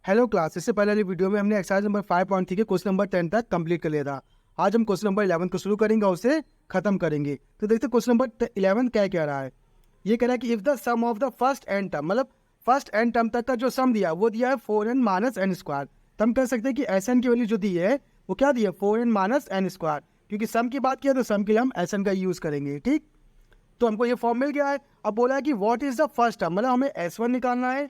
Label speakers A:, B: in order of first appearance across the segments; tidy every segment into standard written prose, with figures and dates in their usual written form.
A: Hello class, इससे पहले वाली वीडियो में हमने एक्सरसाइज नंबर 5.3 के क्वेश्चन नंबर 10 तक कंप्लीट कर लिया था। आज हम क्वेश्चन नंबर 11 को शुरू करेंगे और उसे खत्म करेंगे। तो देखते क्वेश्चन नंबर 11 क्या कह रहा है। ये कह रहा है कि if the sum of the first n term, मतलब फर्स्ट एन टर्म तक का जो सम दिया वो दिया है 4n माइनस एन स्क्वायर। तो हम कह सकते हैं कि एस एन की वैल्यू जो दी है वो क्या दी है 4n माइनस एन स्क्वायर, क्योंकि सम की बात किया तो सम के लिए हम एस एन का यूज करेंगे। ठीक, तो हमको ये फॉर्म मिल गया है। अब बोला है कि what is the first term, मतलब हमें S1 निकालना है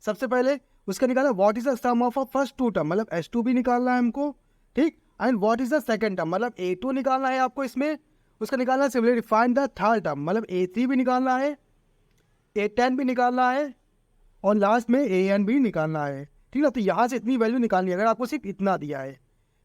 A: सबसे पहले। उसका निकाला what is the sum of a first two term, मतलब S2 भी निकालना है हमको। ठीक, and what is the second term, मतलब A2 निकालना है आपको इसमें। उसका निकालना है similarly find the third term, मतलब A3 भी निकालना है, A10 भी निकालना है और लास्ट में AN भी निकालना है। ठीक है, तो यहाँ से इतनी वैल्यू निकालनी है। अगर आपको सिर्फ इतना दिया है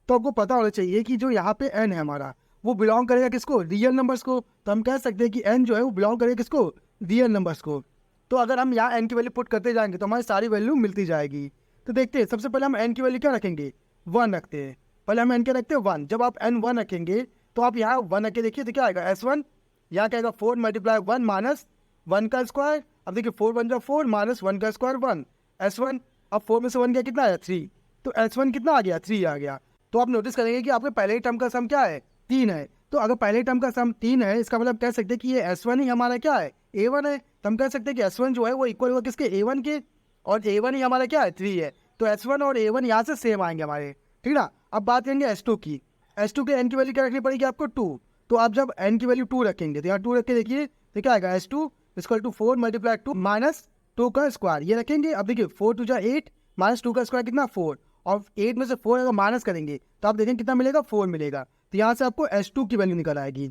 A: तो आपको पता होना चाहिए कि जो यहाँ पे n है हमारा वो बिलोंग करेगा किसको, रियल नंबर्स को। तो हम कह सकते हैं कि n जो है वो बिलोंग करेगा किसको, रियल नंबर्स को। तो अगर हम यहाँ n की वैल्यू पुट करते जाएंगे तो हमारी सारी वैल्यू मिलती जाएगी। तो देखते हैं, सबसे पहले हम n की वैल्यू क्या रखेंगे, 1 रखते हैं। पहले हम n क्या रखते हैं, 1। जब आप n 1 रखेंगे तो आप यहाँ 1 रख के देखिए तो क्या आएगा S1, यहाँ क्या आएगा 4 मल्टीप्लाई 1 माइनस 1 का स्क्वायर। अब देखिए 4 1 4 माइनस 1 का स्क्वायर 1 S1। अब 4 में से 1 गया कितना आया 3, तो S1 कितना आ गया 3 आ गया। तो आप नोटिस करेंगे कि आपके पहले ही टर्म का सम क्या है 3 है। तो अगर पहले टर्म का सम 3 है इसका मतलब कह सकते हैं कि ये S1 ही हमारा क्या है A1 है। तो हम कह सकते हैं कि S1 जो है वो इक्वल होगा किसके, A1 के, और A1 ही हमारा क्या है 3 है। तो S1 और A1 यहाँ से सेम आएंगे हमारे। ठीक ना। अब बात करेंगे S2 की। S2 के n की वैल्यू क्या रखनी पड़ेगी आपको 2। तो आप जब n की वैल्यू 2 रखेंगे तो यहाँ 2 रख के देखिए तो क्या आएगा S2 equal to 4 multiply 2 minus 2 का स्क्वायर, ये रखेंगे। अब देखिए 4 2 8 माइनस 2 का स्क्वायर कितना 4, और 8 में से 4 अगर माइनस करेंगे तो आप देखेंगे कितना मिलेगा 4 मिलेगा। तो यहाँ से आपको S2 की वैल्यू निकल आएगी।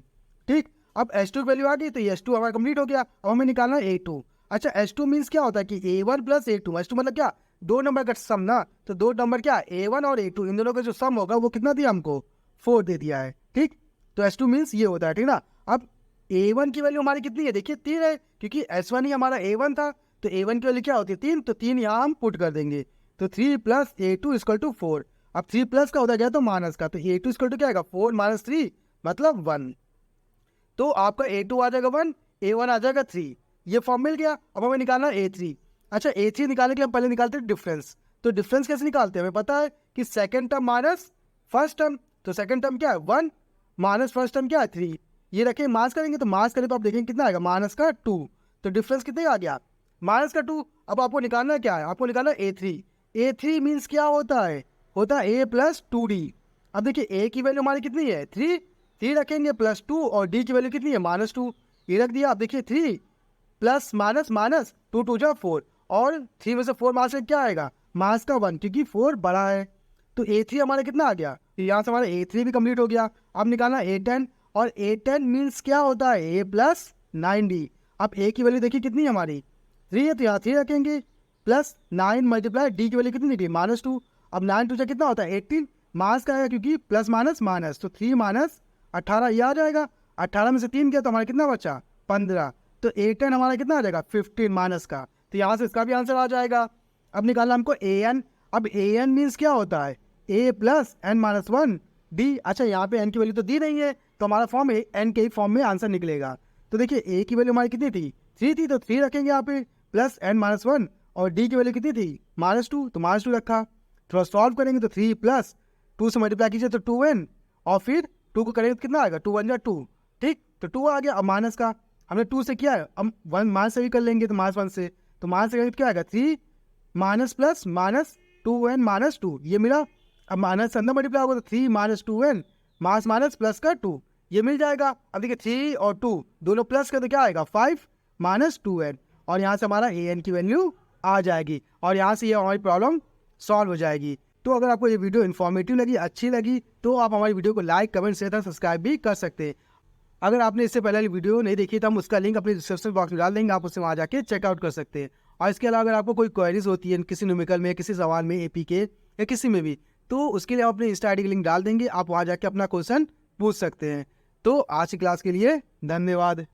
A: ठीक, अब S2 की वैल्यू आ गई तो ये S2 हमारा कंप्लीट हो गया। अब हमें निकालना है A2। अच्छा S2 मीन्स क्या होता है कि A1 प्लस A2, S2 मतलब क्या, दो नंबर का सम ना। तो दो नंबर क्या A1 और A2 इन दोनों का जो सम होगा वो कितना दिया हमको 4 दे दिया है। ठीक, तो S2 मीन्स ये होता है। ठीक ना। अब A1 की वैल्यू हमारी कितनी है देखिए 3 है, क्योंकि S1 ही हमारा A1 था। तो A1 की वैल्यू क्या होती है 3, तो 3 यहाँ हम पुट कर देंगे। तो 3 प्लस A2 इक्वल टू 4। अब 3 प्लस का होता गया तो माइनस का, तो A2 इक्वल टू क्या आएगा 4 माइनस 3 मतलब 1। तो आपका A2 आ जाएगा 1, A1 आ जाएगा 3। ये फॉर्म मिल गया। अब हमें निकालना है A3। अच्छा A3 निकालने के लिए हम पहले निकालते हैं डिफरेंस। तो डिफरेंस कैसे निकालते हैं, हमें पता है कि second term minus first term. तो सेकेंड टर्म क्या है 1 माइनस फर्स्ट टर्म क्या है 3। ये रखें मास करेंगे तो मास करें तो आप देखेंगे कितना आएगा माइनस का 2। तो डिफरेंस कितने आ गया माइनस का 2। अब आपको निकालना क्या है, आपको निकालना है A3। A3 मीन्स क्या होता है A प्लस 2D। अब देखिए A की वैल्यू हमारी कितनी है 3 रखेंगे प्लस 2, और D की वैल्यू कितनी है -2, ये रख दिया। अब देखिए 3 प्लस माइनस माइनस 2 2 जा 4, और 3 में से 4 मास क्या आएगा मास का 1, क्योंकि 4 बड़ा है। तो A3 हमारा कितना आ गया, तो यहाँ से हमारा A3 भी कंप्लीट हो गया। अब निकालना A10, और A10 मीन्स क्या होता है A प्लस 9D। अब A की वैल्यू देखिए कितनी है हमारी 3 है, तो यहाँ 3 रखेंगे प्लस 9 मल्टीप्लाई D की वैल्यू कितनी निकली -2। अब 9 2 कितना होता है 18, मास का है क्योंकि प्लस माइनस माइनस, तो 3 माइनस 18 ये आ जाएगा। 18 में से 3 किया तो हमारा कितना बचा 15। तो A10 हमारा कितना आ जाएगा 15 माइनस का, तो यहाँ से इसका भी आंसर आ जाएगा। अब निकालना हमको AN। अब AN मीन्स क्या होता है A plus n minus 1 D। अच्छा यहाँ पे n की वैल्यू तो दी नहीं है, तो हमारा फॉर्म n के ही फॉर्म में आंसर निकलेगा। तो देखिए A की वैल्यू हमारी कितनी थी 3 थी, तो 3 रखेंगे यहाँ पे प्लस n माइनस 1, और D की वैल्यू कितनी थी -2, तो -2 रखा। थोड़ा सॉल्व करेंगे तो 3 प्लस 2 से मल्टीप्लाई कीजिए तो 2n, और फिर 2 को करेंगे तो कितना आएगा 2 1 जा 2। ठीक, तो 2 आ गया। अब माइनस का हमने 2 से किया है, अब 1 माइनस से भी कर लेंगे तो -1 से, तो माइनस से करेंगे तो क्या आएगा 3 minus plus minus 2n minus 2, ये मिला। अब माइनस से अंदर मल्टीप्लाई होगा तो 3 minus 2n minus minus plus का 2, ये मिल जाएगा। अब देखिए 3 और 2 दोनों प्लस का तो क्या आएगा 5 माइनस 2n, और यहाँ से हमारा an की वैल्यू आ जाएगी, और यहाँ से ये हमारी प्रॉब्लम सॉल्व हो जाएगी। तो अगर आपको ये वीडियो इन्फॉर्मेटिव लगी, अच्छी लगी, तो आप हमारी वीडियो को लाइक कमेंट शेयर तथा सब्सक्राइब भी कर सकते हैं। अगर आपने इससे पहले वीडियो नहीं देखी तो हम उसका लिंक अपने डिस्क्रिप्शन बॉक्स में डाल देंगे, आप उससे वहाँ जाके चेकआउट कर सकते हैं। और इसके अलावा अगर आपको कोई क्वेरीज होती है किसी न्यूमेरिकल में, किसी सवाल में, AP के या किसी में भी, तो उसके लिए आप अपने इंस्टा ID की लिंक डाल देंगे, आप वहाँ जाके अपना क्वेश्चन पूछ सकते हैं। तो आज की क्लास के लिए धन्यवाद।